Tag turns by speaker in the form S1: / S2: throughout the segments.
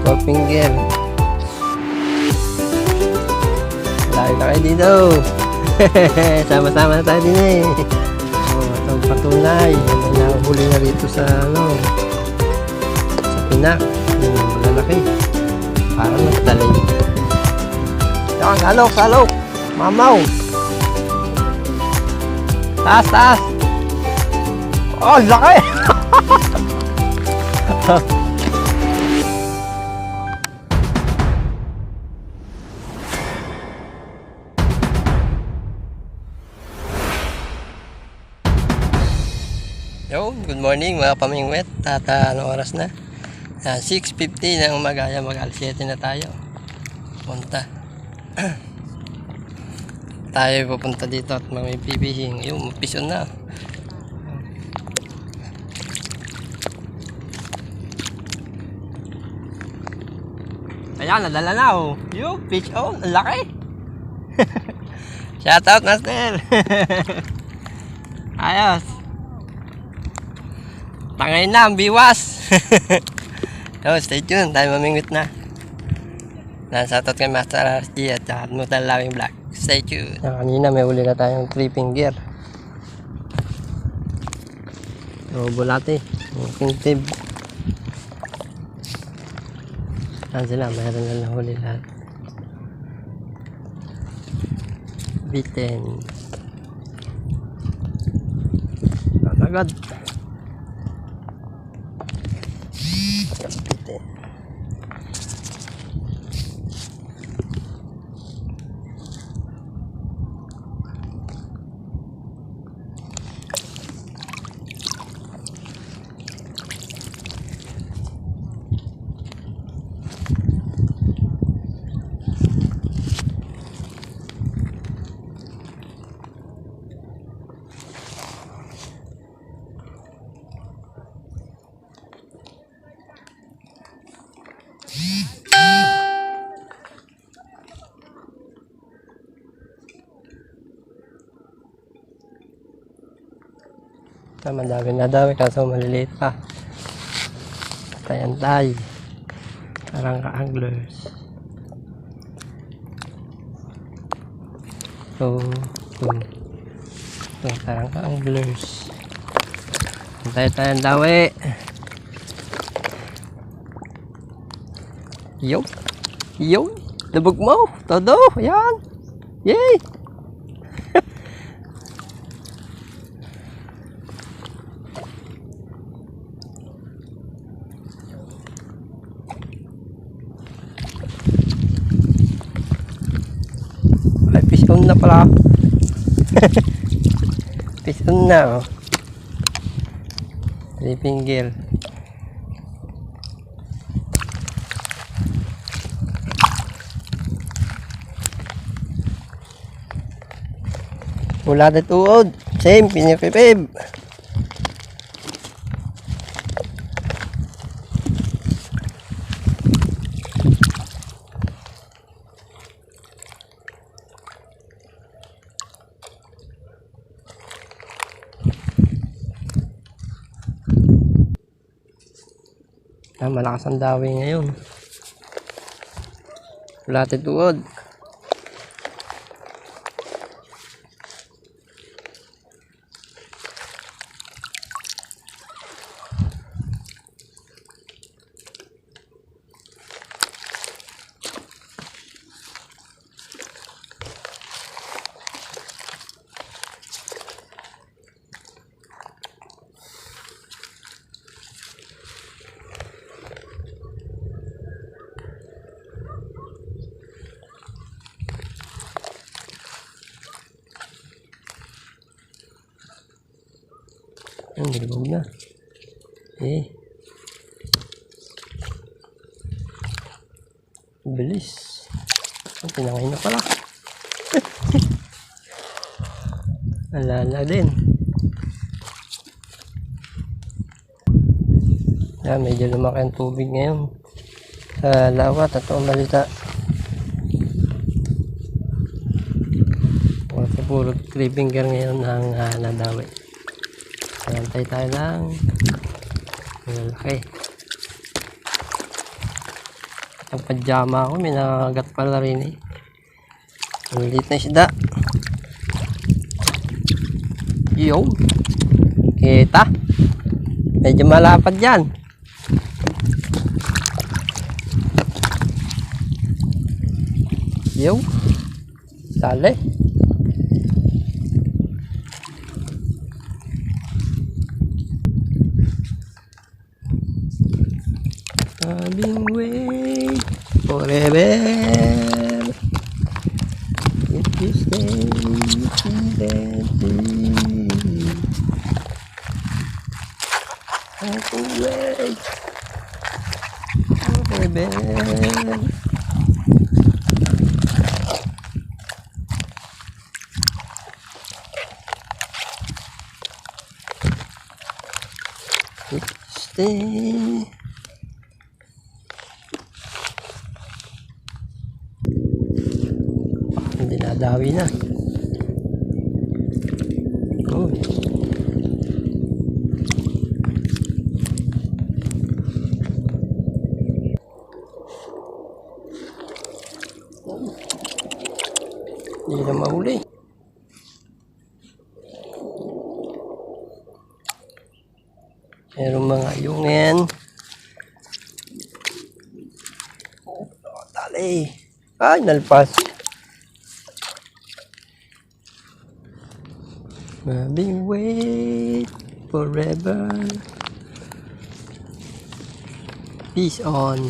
S1: 4 finger. Lagi na kayo dito. Sama-sama na tayo din eh. Itong patunay. Yan ay nakahuli na rito sa sa pinak. Yung malalaki. Parang nagtalay. Yan, salok. Mamaw. Taas. Oh, laki. Yo, good morning mga pamingwet. At anong oras na? 6:50 ng umaga. Mag-alas 7 na tayo. Punta. Tayo pupunta dito at may pipihing. Yung pison na. Ayan, nadala na oh. Yung fish on. Ang laki. Shout out, Master. Ayos. Tangay na ang biwas. So, stay tuned. Tayo mamingwit na. Shoutout kay Master RSG at Mutal Lawing Black. Stay tuned. Kanina may uli na tayong 3 finger. So, bulate. King tib. Saan sila? Mayroon na nahuli lahat. Bitten. Agad. Madami na daw kaso maliliit pa. Antay. Parang ka-anglers. So, parang ka-anglers. Antay tayong dawi. Yo. Labog mo. Todo. Yan. Yay. Piston na pala. Piston na oh. 3 finger. Mula na tuod. Same, pinipipib. Malakas ang dawi ngayon. Bulate tuod. Ang bilog na. Bilis. Ang tinangay na pala. Alala din. Medyo lumaki ang tubig ngayon. Sa lawat at umalita. Puro 3 finger ngayon ang nadawi. Antay tayo lang. Malaki. Ang pajama ako, may nakagat pala rin eh. Ang liit na isda. Yo. Kita. Medyo malapad yan. Yo. Sali. I've been waiting forever. If you stay, you can be. I've been waiting forever. If you stay. Dinadawi na. Oh. Hindi na mahuli. Merong mga yungin. Oh, tali. Ay, nalpas. I've been waiting forever. Peace on.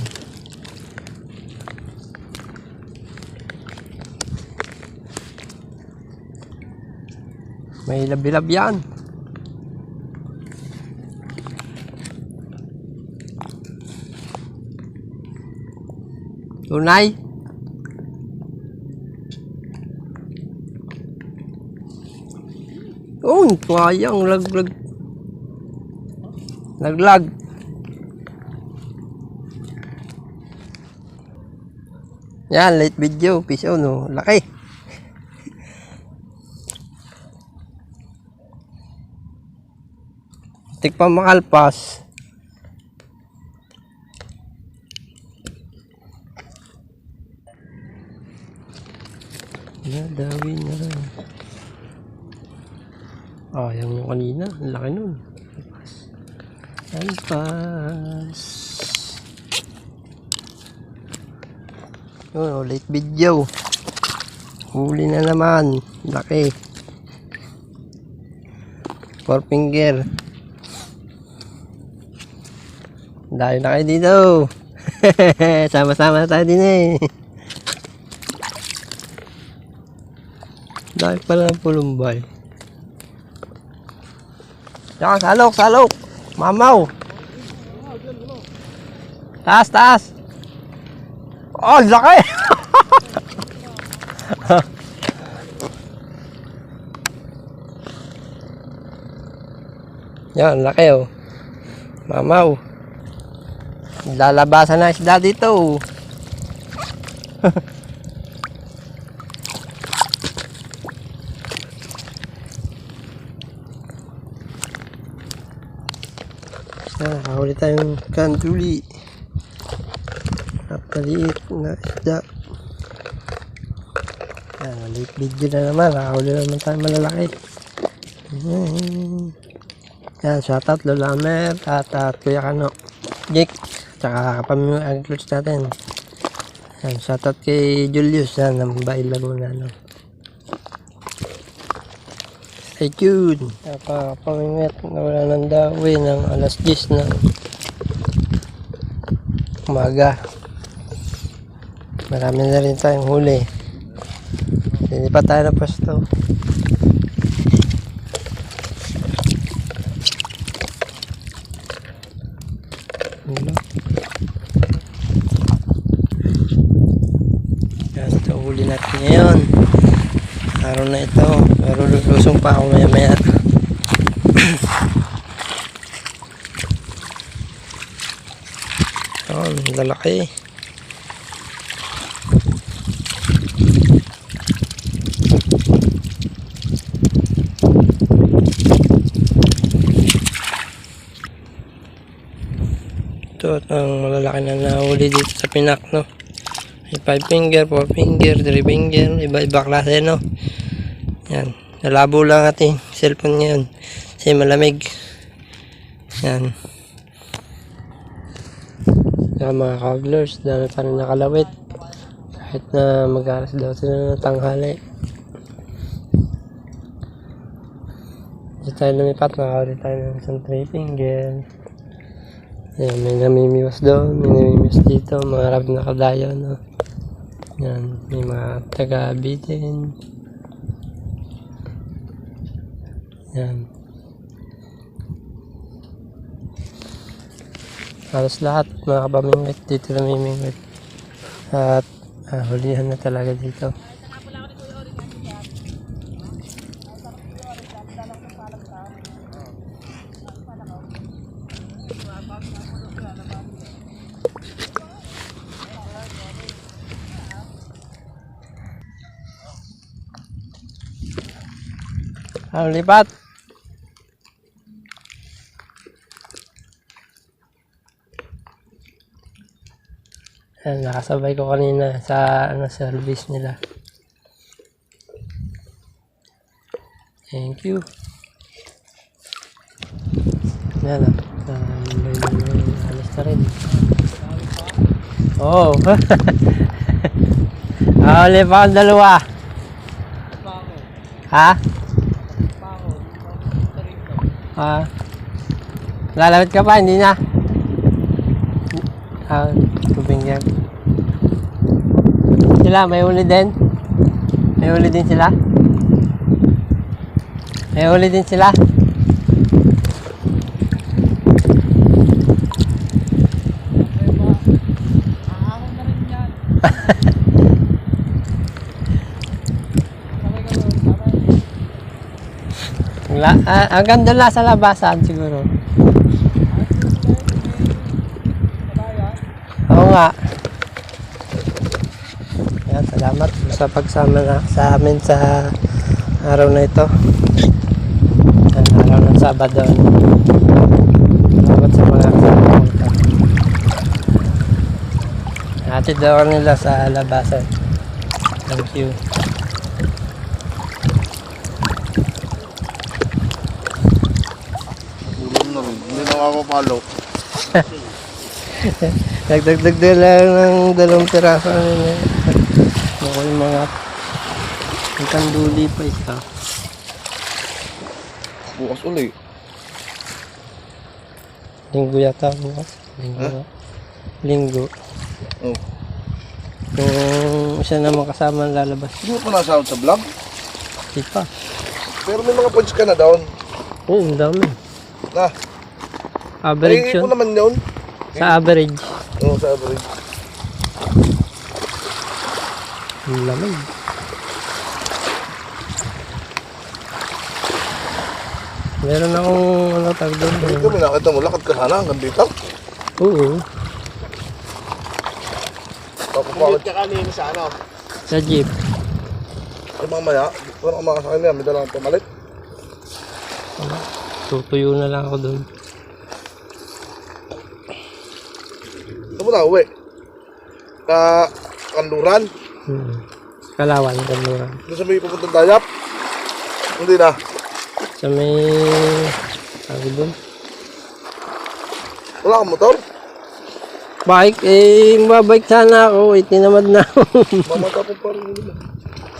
S1: May labilab yan. Tunay. Oh, sayang, laglag. Laglag. Yan, late video. Peace out, no. Laki. Tik pa makalpas. Nadawi na lang. Ah, yung kanina, ang laki nun. Alpas. Oh, late video. Huli na naman. Laki. 4 finger. Dahil na kayo dito. Sama-sama na tayo din eh. Dahil pala ng pulumbay. Yan, salok, salok. Mamaw. Taas, taas. Oh, laki. Yan, laki oh. Mamaw. Lalabasan na isda dito. Huli tayong kanduli. Napaliit na isda. Yan, late video na naman. Huli naman tayo malalaki. Yan, shoutout Lola Mer at Kuya Kano, Jake, tsaka kapamilya agriculture natin. Yan, shoutout kay Julius. Yan, ng Bail Laguna, no? Stay tuned. Napapamimit na wala ng dawi ng alas 10 ng umaga. Marami na rin tayong huli. Hindi pa tayo na pwesto. Yan, ito huli natin ngayon. Araw na ito. Pero lulusong pa ako maya maya. Oh, lalaki. Ito ang malalaki na nahuli dito sa Pinak, no? May 5 finger, 4 finger, 3 finger. Iba-iba klase, no? Yan. Nalabo lang ating cellphone ngayon. Kasi malamig. Yan. Yan mga coglers. Dami pa rin nakalawit. Kahit na mag-aras daw sila ng tanghali. Dito tayo lumipat. Makakawali tayo ng isang 3 finger. Yan. May namimiwas doon. May namimiwas dito. Mga rab na kadayo, no? Yan. May mga taga-bitin. Yan. Halos lahat mga kapamingwit dito namimingwit. At hulihan na talaga dito. Lipat. Yan, nakasabay ko kanina sa service nila. Thank you. Yan na. Alis na rin. Oh. Lipat ang dalawa. Ha? Lalawit ka pa, hindi na. Tubinggan. Sila, may uli din? May uli din sila? May uli din sila? Hanggang doon lang sa labasan siguro. Oo nga. Ayan, salamat sa pagsama na sa amin sa araw na ito. Ayan, araw ng Sabado. Salamat sa mga kasama ito. Hatid daw nila sa labasan. Thank you.
S2: Hindi na makapapalo.
S1: Nagdagdag din lang ng 2 piraso. Bako yung mga tanduli pa isa.
S2: Bukas ulit.
S1: Linggo yata bukas. Linggo.
S2: Oh.
S1: Kung isa naman kasama ang lalabas.
S2: Hindi mo pa nasahod sa vlog?
S1: Di pa.
S2: Pero may mga points ka na doon.
S1: Oo, ang dami.
S2: Na.
S1: Average
S2: Nahingin ko
S1: yun.
S2: naman yun.
S1: Sa average.
S2: Oo, sa average.
S1: Ang lamig. Meron akong tag doon.
S2: Hindi ko, may nakita mo, lakad ka sana hanggang dito.
S1: Oo.
S2: Papapakit
S3: ka kanina sa ano?
S1: Sa jeep.
S2: ay mamaya. Parang kumakasakay niya, may dalang pamalit.
S1: Tutuyo na lang ako doon.
S2: Ito mo na, uwi. Kanluran.
S1: Kalawan, ganun.
S2: Doon sa may pupuntang dayap. Hindi na.
S1: Sa may... Sabi doon.
S2: Wala kang motor.
S1: Bike, mababike sana ako. Tinamad na ako.
S2: Mamata po pa rin nila.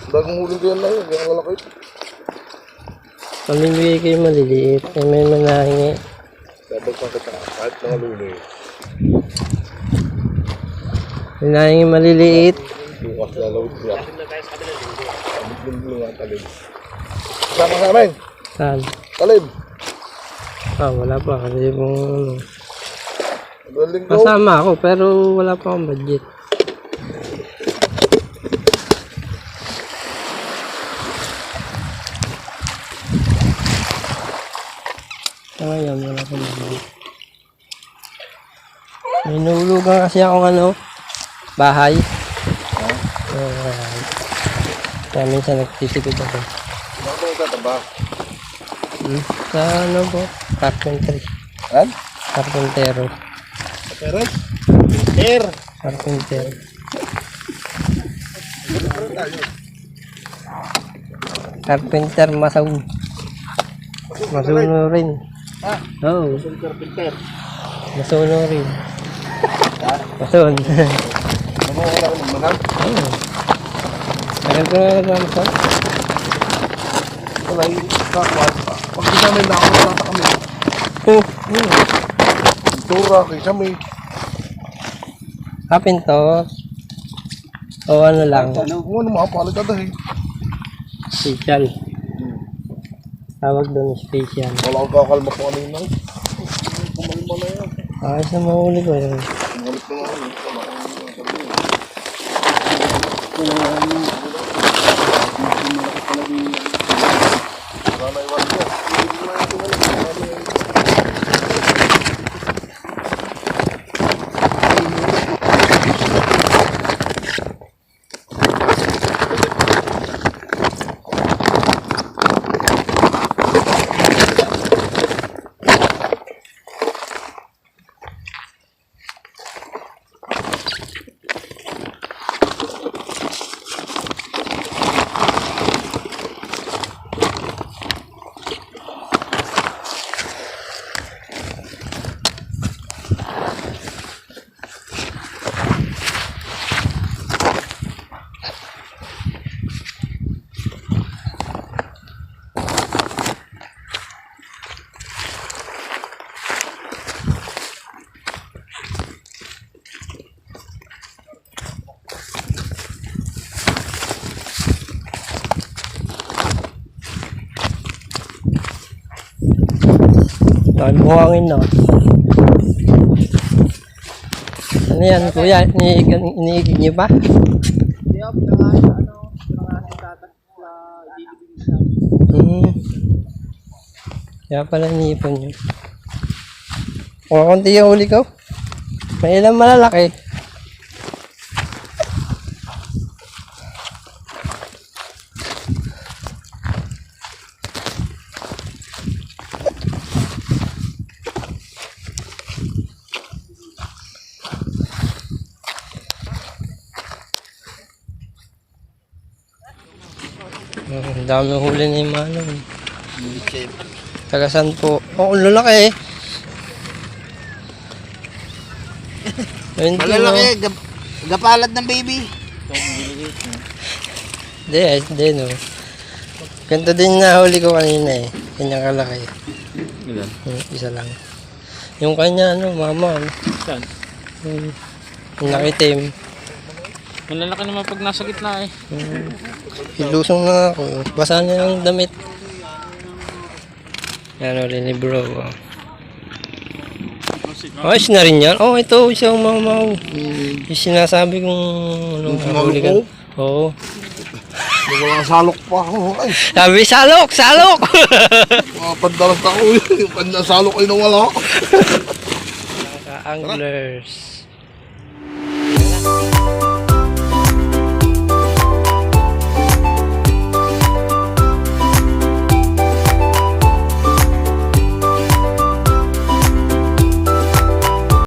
S2: Bagong huling ko yan na yun. Kaya lalaki.
S1: Pamimigay kayo maliliit. May manahingi.
S2: Dapat pa kita. Kahit mga luli.
S1: Manahingi maliliit.
S2: Bukas lalawit siya. Linggo nga talib. Sama sa amin.
S1: Saan?
S2: Talib.
S1: Wala pa. Kasi kung ano.
S2: Linggo.
S1: Kasama ako pero wala pa akong budget. Sa ngayon wala pa budget. May nahulugan kasi akong bahay. Kaya minsan nagtitipid ako.
S2: Bakit mo tataba?
S1: Sa po? Carpentry.
S2: Han?
S1: Carpentero.
S2: Peres? Air.
S1: Carpenter. Carpenter Masaw. Masuno rin. Oo.
S2: Carpenter.
S1: Masuno rin. Masun.
S2: Ano ko lang magmahal?
S1: Oo. Tagal ko na nagmamasal.
S2: Wala yung kakwat. Pag isa may nakakulata kami. Tura, kaysa may.
S1: Kapintor. O ano lang.
S2: Ano mga palit ka dahil.
S1: Special. Tawag doon special.
S2: Wala akong kakalma po kanina. Kumalma na yan.
S1: Ayos na mahuli ko yun.
S2: Kumalit na nga yun. Wala na iwan ko.
S1: Dahil buhangin na. Ano yan, kuya? Iniigig niyo pa? Kaya pala iniipon niyo. Kung konti yung huli ko, may ilang malalaki. Ang dami huli na yung ano. Tagasan po. Oh, ang lalaki eh.
S3: Malalaki, gapalad ng baby.
S1: Hindi no. Ganito din nahuli ko kanina eh. Kanyang kalaki.
S3: Ilan?
S1: Isa lang. Yung kanya ano, mama.
S3: Saan?
S1: Yung nakitim.
S3: Malalaki naman pag nasa gitna eh.
S1: Ilusong na ako. Basa niya yung damit. Yan ulit ni bro. Ayos na rin yan. Oh, ito isang mamaw. Yung sinasabi kong ano, huli ka. Oo.
S2: Wala salok pa ako. Ay,
S1: Sabi, salok! Salok!
S2: mga pandalas ako yun. Yung pandasalok ay nawala.
S1: Anglers.